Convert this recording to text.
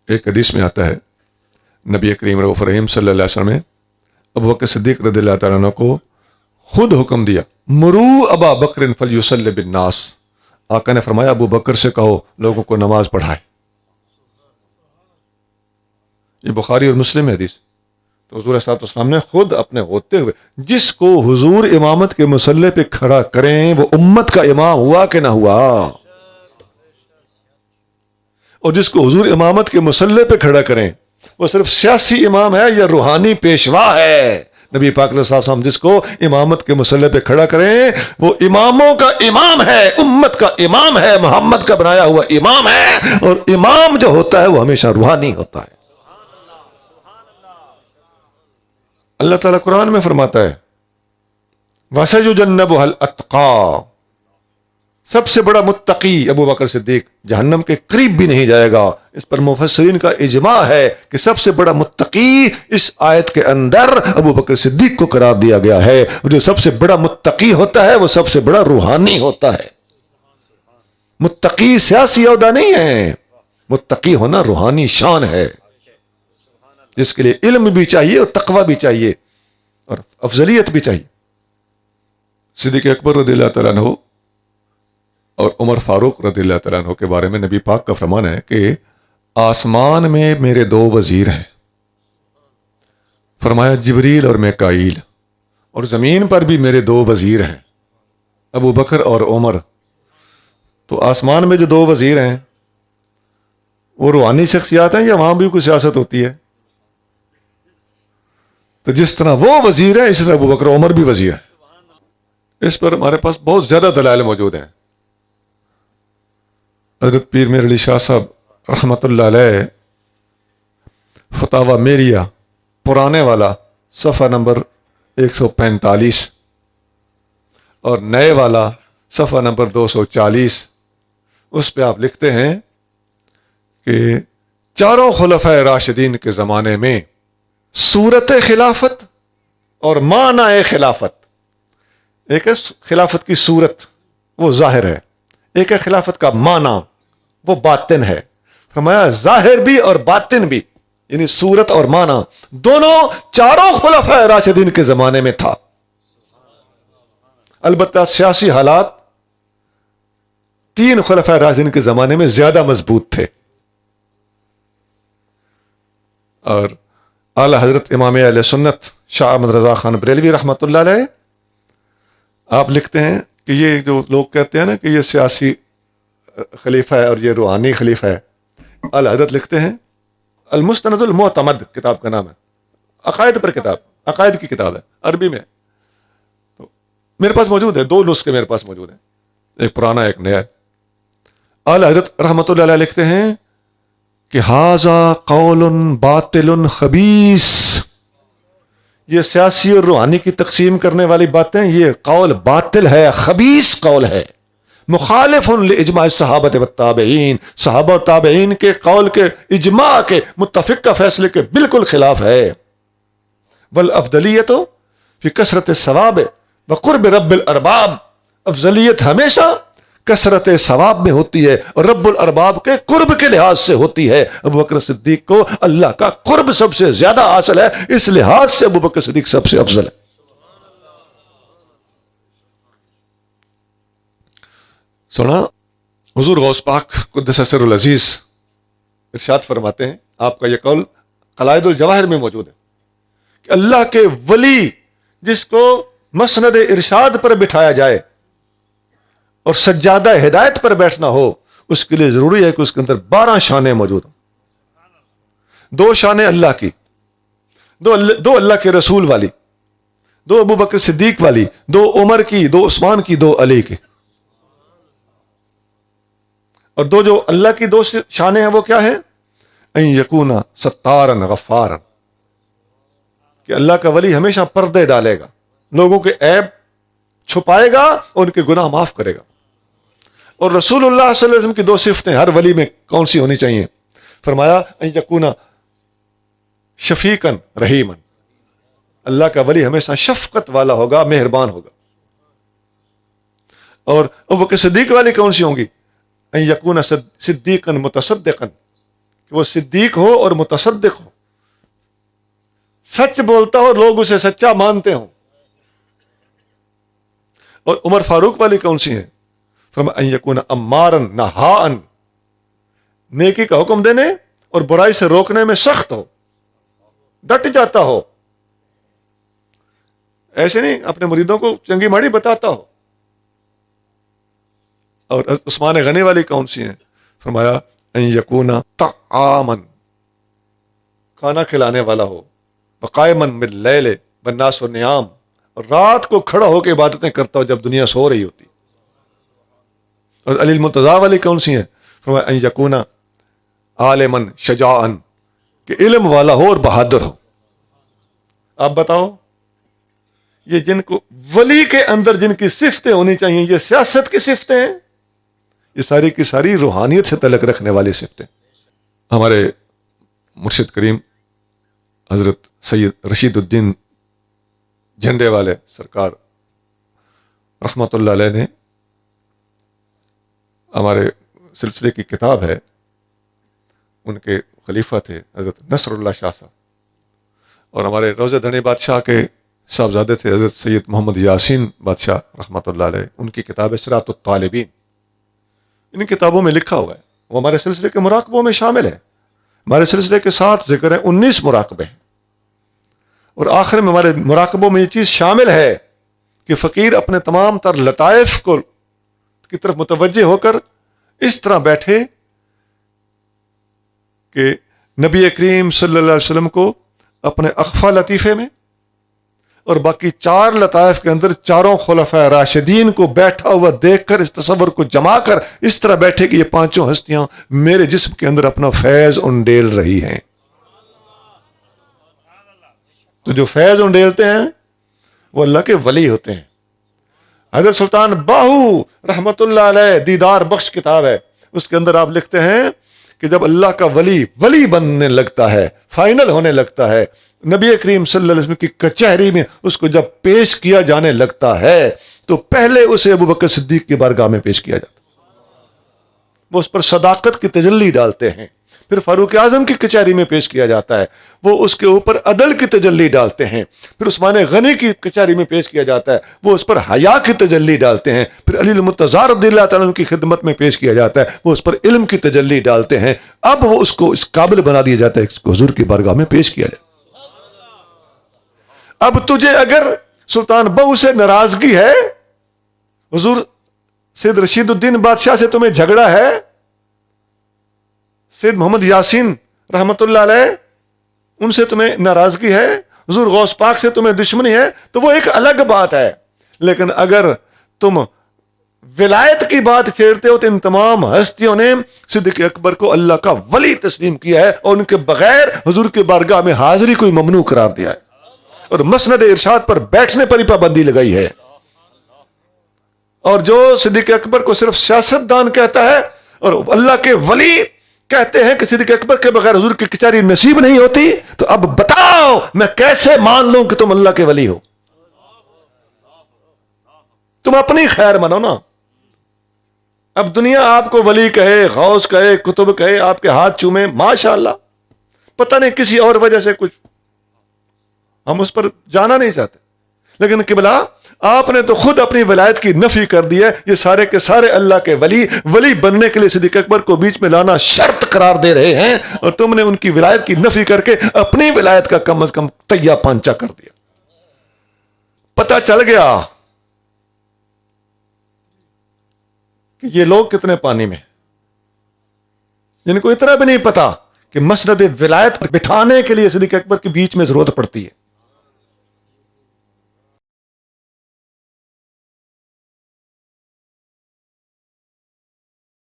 ایک حدیث میں آتا ہے نبی کریم رؤوف رحیم صلی اللہ علیہ وسلم نے ابو بکر صدیق رضی اللہ تعالیٰ عنہ کو خود حکم دیا، مرو ابا بکر فلیصلی بالناس، آقا نے فرمایا ابو بکر سے کہو لوگوں کو نماز پڑھائے۔ یہ بخاری اور مسلم ہے حدیث۔ تو حضور صلی اللہ علیہ وسلم نے خود اپنے ہوتے ہوئے جس کو حضور امامت کے مصلی پہ کھڑا کریں وہ امت کا امام ہوا کہ نہ ہوا، اور جس کو حضور امامت کے مصلی پہ کھڑا کریں وہ صرف سیاسی امام ہے یا روحانی پیشوا ہے۔ نبی پاک علیہ الصلوۃ والسلام جس کو امامت کے مصلی پہ کھڑا کریں وہ اماموں کا امام ہے، امت کا امام ہے، محمد کا بنایا ہوا امام ہے، اور امام جو ہوتا ہے وہ ہمیشہ روحانی ہوتا ہے۔ اللہ تعالیٰ قرآن میں فرماتا ہے وَسَيُجَنَّبُهَا الْأَتْقَى، سب سے بڑا متقی ابو بکر صدیق جہنم کے قریب بھی نہیں جائے گا۔ اس پر مفسرین کا اجماع ہے کہ سب سے بڑا متقی اس آیت کے اندر ابو بکر صدیق کو قرار دیا گیا ہے، اور جو سب سے بڑا متقی ہوتا ہے وہ سب سے بڑا روحانی ہوتا ہے۔ متقی سیاسی عہدہ نہیں ہے، متقی ہونا روحانی شان ہے، جس کے لیے علم بھی چاہیے اور تقوی بھی چاہیے اور افضلیت بھی چاہیے۔ صدیق اکبر رضی اللہ تعالیٰ عنہ اور عمر فاروق رضی اللہ تعالیٰ عنہ کے بارے میں نبی پاک کا فرمان ہے کہ آسمان میں میرے دو وزیر ہیں، فرمایا جبریل اور میکائیل، اور زمین پر بھی میرے دو وزیر ہیں، ابو بکر اور عمر۔ تو آسمان میں جو دو وزیر ہیں وہ روحانی شخصیات ہیں یا وہاں بھی کوئی سیاست ہوتی ہے؟ تو جس طرح وہ وزیر ہے اسی طرح ابو بکر عمر بھی وزیر ہے۔ اس پر ہمارے پاس بہت زیادہ دلائل موجود ہیں۔ حضرت پیر میر علی شاہ صاحب رحمۃ اللہ علیہ فتاوی میریہ پرانے والا صفحہ نمبر 145 اور نئے والا صفحہ نمبر 240، اس پہ آپ لکھتے ہیں کہ چاروں خلفائے راشدین کے زمانے میں صورت خلافت اور معنی خلافت، ایک ہے خلافت کی صورت وہ ظاہر ہے، ایک ہے خلافت کا معنی وہ باطن ہے۔ فرمایا ظاہر بھی اور باطن بھی، یعنی صورت اور معنی دونوں چاروں خلفائے راشدین کے زمانے میں تھا۔ البتہ سیاسی حالات تین خلفائے راشدین کے زمانے میں زیادہ مضبوط تھے، اور اعلی حضرت امام اہل سنت شاہ احمد رضا خان بریلوی رحمۃ اللہ علیہ آپ لکھتے ہیں کہ یہ جو لوگ کہتے ہیں نا کہ یہ سیاسی خلیفہ ہے اور یہ روحانی خلیفہ ہے، اعلی حضرت لکھتے ہیں المستند المعتمد کتاب کا نام ہے، عقائد پر کتاب، عقائد کی کتاب ہے عربی میں، تو میرے پاس موجود ہے، دو نسخے میرے پاس موجود ہیں، ایک پرانا ایک نیا ہے۔ اعلی حضرت رحمۃ اللہ علیہ لکھتے ہیں کہ ھذا قول باطل خبیث، یہ سیاسی اور روحانی کی تقسیم کرنے والی باتیں یہ قول باطل ہے، خبیث قول ہے، مخالف لاجماع الصحابہ والتابعین، صحابہ اور تابعین کے قول کے اجماع کے متفقہ فیصلے کے بالکل خلاف ہے۔ والافضلیت فی کثرت الثواب وقرب رب الارباب، افضلیت ہمیشہ کثرت ثواب میں ہوتی ہے اور رب الارباب کے قرب کے لحاظ سے ہوتی ہے۔ ابو بکر صدیق کو اللہ کا قرب سب سے زیادہ حاصل ہے، اس لحاظ سے ابو بکر صدیق سب سے افضل ہے۔ سنا حضور غوث پاک قدس سر العزیز ارشاد فرماتے ہیں، آپ کا یہ قول قلائد الجواہر میں موجود ہے کہ اللہ کے ولی جس کو مسند ارشاد پر بٹھایا جائے اور سجادہ ہدایت پر بیٹھنا ہو، اس کے لیے ضروری ہے کہ اس کے اندر 12 شانیں موجود ہوں، 2 شانیں اللہ کی، دو اللہ کے رسول والی، 2 ابو بکر صدیق والی، 2 عمر کی، 2 عثمان کی، 2 علی کی، اور 2 جو اللہ کی 2 شانیں ہیں وہ کیا ہیں؟ ان یکون ستارا غفارا، کہ اللہ کا ولی ہمیشہ پردے ڈالے گا، لوگوں کے عیب چھپائے گا اور ان کے گناہ معاف کرے گا۔ اور رسول اللہ صلی اللہ علیہ وسلم کی 2 صفتیں ہر ولی میں کون سی ہونی چاہیے؟ فرمایا ان یکون شفیقا رحیما، اللہ کا ولی ہمیشہ شفقت والا ہوگا، مہربان ہوگا۔ اور ابو بکر صدیق والی کون سی ہوں گی؟ ان یکون صدیقا متصدقا، کہ وہ صدیق ہو اور متصدق ہو، سچ بولتا ہو، لوگ اسے سچا مانتے ہوں. اور عمر فاروق والی کون سی ہے؟ فرمایا ان یکون امارا نہاء، نیکی کا حکم دینے اور برائی سے روکنے میں سخت ہو، ڈٹ جاتا ہو، ایسے نہیں اپنے مریدوں کو چنگی ماڑی بتاتا ہو. اور عثمان غنی والی کون سی ہیں؟ فرمایا ان یکون طعاما، کھانا کھلانے والا ہو، وقائما باللیل والناس نیام، رات کو کھڑا ہو کے عبادتیں کرتا ہو جب دنیا سو رہی ہوتی. اور علی المرتضیٰ والی کون سی ہیں؟ فرمایا ان یکون عالما شجاعا، کہ علم والا ہو اور بہادر ہو. آپ بتاؤ، یہ جن کو ولی کے اندر جن کی صفتیں ہونی چاہیے، یہ سیاست کی صفتیں ہیں؟ یہ ساری کی ساری روحانیت سے تعلق رکھنے والی صفتیں. ہمارے مرشد کریم حضرت سید رشید الدین جھنڈے والے سرکار رحمۃ اللہ علیہ نے ہمارے سلسلے کی کتاب ہے، ان کے خلیفہ تھے حضرت نصر اللہ شاہ صاحب، اور ہمارے روزہ دھنی بادشاہ کے صاحبزادے تھے حضرت سید محمد یاسین بادشاہ رحمۃ اللہ علیہ. ان کی کتاب ہے صراط الطالبین. ان کتابوں میں لکھا ہوا ہے، وہ ہمارے سلسلے کے مراقبوں میں شامل ہے. ہمارے سلسلے کے ساتھ ذکر ہے 19 مراقبے ہیں، اور آخر میں ہمارے مراقبوں میں یہ چیز شامل ہے کہ فقیر اپنے تمام تر لطائف کو کی طرف متوجہ ہو کر اس طرح بیٹھے کہ نبی کریم صلی اللہ علیہ وسلم کو اپنے اخفا لطیفے میں اور باقی 4 لطائف کے اندر چاروں خلفائے راشدین کو بیٹھا ہوا دیکھ کر اس تصور کو جما کر اس طرح بیٹھے کہ یہ 5 ہستیاں میرے جسم کے اندر اپنا فیض انڈیل رہی ہیں. تو جو فیض انڈیلتے ہیں وہ اللہ کے ولی ہوتے ہیں. حضرت سلطان باہو رحمت اللہ علیہ دیدار بخش کتاب ہے، اس کے اندر آپ لکھتے ہیں کہ جب اللہ کا ولی بننے لگتا ہے، فائنل ہونے لگتا ہے، نبی کریم صلی اللہ علیہ وسلم کی کچہری میں اس کو جب پیش کیا جانے لگتا ہے تو پہلے اسے ابو بکر صدیق کی بارگاہ میں پیش کیا جاتا ہے. وہ اس پر صداقت کی تجلی ڈالتے ہیں. پھر فاروق اعظم کی کچہری میں پیش کیا جاتا ہے، وہ اس کے اوپر عدل کی تجلی ڈالتے ہیں. پھر عثمان غنی کی کچہری میں پیش کیا جاتا ہے، وہ اس پر حیا کی تجلی ڈالتے ہیں. پھر علی المرتضیٰ رضی اللہ تعالیٰ عنہ کی خدمت میں پیش کیا جاتا ہے، وہ اس پر علم کی تجلی ڈالتے ہیں. اب وہ اس کو اس قابل بنا دیا جاتا ہے، اس کو حضور کی بارگاہ میں پیش کیا جاتا ہے. اب تجھے اگر سلطان بہو سے ناراضگی ہے، حضور سید رشید الدین بادشاہ سے تمہیں جھگڑا ہے، سید محمد یاسین رحمت اللہ علیہ ان سے تمہیں ناراضگی ہے، حضور غوث پاک سے تمہیں دشمنی ہے، تو وہ ایک الگ بات ہے. لیکن اگر تم ولایت کی بات چھیڑتے ہو تو ان تمام ہستیوں نے صدیق اکبر کو اللہ کا ولی تسلیم کیا ہے اور ان کے بغیر حضور کے بارگاہ میں حاضری کوئی ممنوع قرار دیا ہے، اور مسند ارشاد پر بیٹھنے پر ہی پابندی لگائی ہے. اور جو صدیق اکبر کو صرف سیاست دان کہتا ہے اور اللہ کے ولی کہتے ہیں کہ صدیق اکبر کے بغیر حضور کی کچہری نصیب نہیں ہوتی، تو اب بتاؤ میں کیسے مان لوں کہ تم اللہ کے ولی ہو؟ تم اپنی خیر منو نا. اب دنیا آپ کو ولی کہے، غوث کہے، کتب کہے، آپ کے ہاتھ چومے، ماشاءاللہ، پتہ نہیں کسی اور وجہ سے کچھ، ہم اس پر جانا نہیں چاہتے. لیکن قبلہ آپ نے تو خود اپنی ولایت کی نفی کر دی ہے. یہ سارے کے سارے اللہ کے ولی بننے کے لیے صدیق اکبر کو بیچ میں لانا شرط قرار دے رہے ہیں، اور تم نے ان کی ولایت کی نفی کر کے اپنی ولایت کا کم از کم تیا پانچا کر دیا. پتہ چل گیا کہ یہ لوگ کتنے پانی میں، جن کو اتنا بھی نہیں پتا کہ مسند ولایت بٹھانے کے لیے صدیق اکبر کے بیچ میں ضرورت پڑتی ہے.